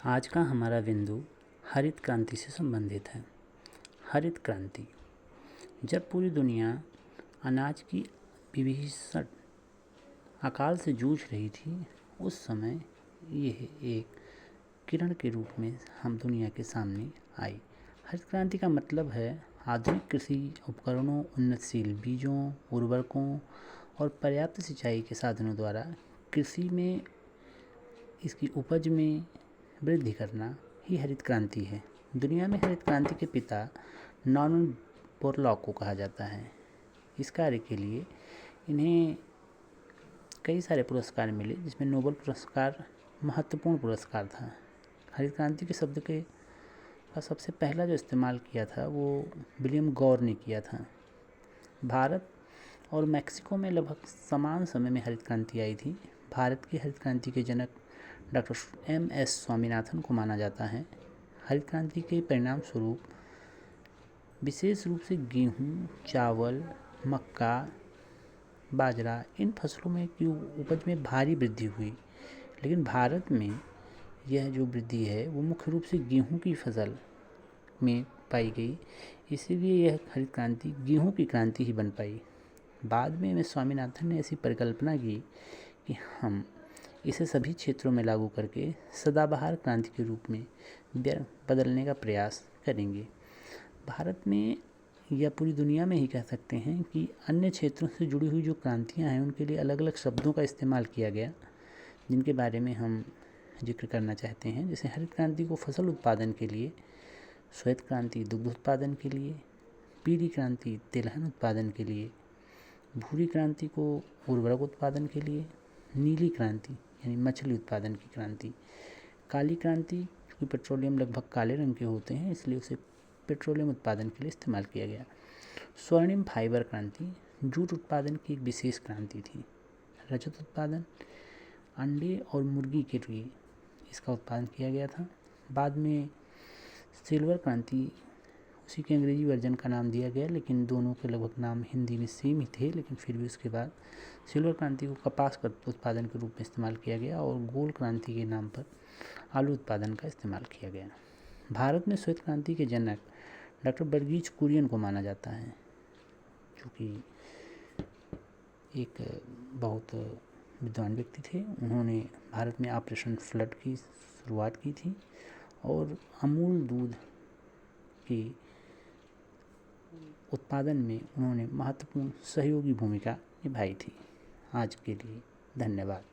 आज का हमारा बिंदु हरित क्रांति से संबंधित है। हरित क्रांति, जब पूरी दुनिया अनाज की विभीषण अकाल से जूझ रही थी, उस समय यह एक किरण के रूप में हम दुनिया के सामने आई। हरित क्रांति का मतलब है आधुनिक कृषि उपकरणों, उन्नतशील बीजों, उर्वरकों और पर्याप्त सिंचाई के साधनों द्वारा कृषि में इसकी उपज में वृद्धि करना ही हरित क्रांति है। दुनिया में हरित क्रांति के पिता नॉर्मन बोरलॉग को कहा जाता है। इस कार्य के लिए इन्हें कई सारे पुरस्कार मिले, जिसमें नोबेल पुरस्कार महत्वपूर्ण पुरस्कार था। हरित क्रांति के शब्द का सबसे पहला जो इस्तेमाल किया था वो विलियम गौर ने किया था। भारत और मैक्सिको में लगभग समान समय में हरित क्रांति आई थी। भारत की हरित क्रांति के जनक डॉक्टर M.S. स्वामीनाथन को माना जाता है। हरित क्रांति के परिणाम स्वरूप विशेष रूप से गेहूँ, चावल, मक्का, बाजरा इन फसलों में की उपज में भारी वृद्धि हुई। लेकिन भारत में यह जो वृद्धि है वो मुख्य रूप से गेहूँ की फसल में पाई गई, इसीलिए यह हरित क्रांति गेहूँ की क्रांति ही बन पाई। बाद में स्वामीनाथन ने ऐसी परिकल्पना की कि हम इसे सभी क्षेत्रों में लागू करके सदाबहार क्रांति के रूप में बदलने का प्रयास करेंगे। भारत में या पूरी दुनिया में ही कह सकते हैं कि अन्य क्षेत्रों से जुड़ी हुई जो क्रांतियां हैं उनके लिए अलग अलग शब्दों का इस्तेमाल किया गया, जिनके बारे में हम जिक्र करना चाहते हैं। जैसे हरित क्रांति को फसल उत्पादन के लिए, श्वेत क्रांति दुग्ध उत्पादन के लिए, पीली क्रांति तिलहन उत्पादन के लिए, भूरी क्रांति को उर्वरक उत्पादन के लिए, नीली क्रांति यानी मछली उत्पादन की क्रांति, काली क्रांति क्योंकि पेट्रोलियम लगभग काले रंग के होते हैं इसलिए उसे पेट्रोलियम उत्पादन के लिए इस्तेमाल किया गया। स्वर्णिम फाइबर क्रांति जूट उत्पादन की एक विशेष क्रांति थी। रजत उत्पादन, अंडे और मुर्गी के लिए इसका उत्पादन किया गया था। बाद में सिल्वर क्रांति, उसी के अंग्रेजी वर्जन का नाम दिया गया, लेकिन दोनों के लगभग नाम हिंदी में सेम ही थे, लेकिन फिर भी उसके बाद सिल्वर क्रांति को कपास का उत्पादन के रूप में इस्तेमाल किया गया और गोल्ड क्रांति के नाम पर आलू उत्पादन का इस्तेमाल किया गया। भारत में श्वेत क्रांति के जनक डॉक्टर वर्गीज कुरियन को माना जाता है, जो कि एक बहुत विद्वान व्यक्ति थे। उन्होंने भारत में ऑपरेशन फ्लड की शुरुआत की थी और अमूल दूध की उत्पादन में उन्होंने महत्वपूर्ण सहयोगी भूमिका निभाई थी। आज के लिए धन्यवाद।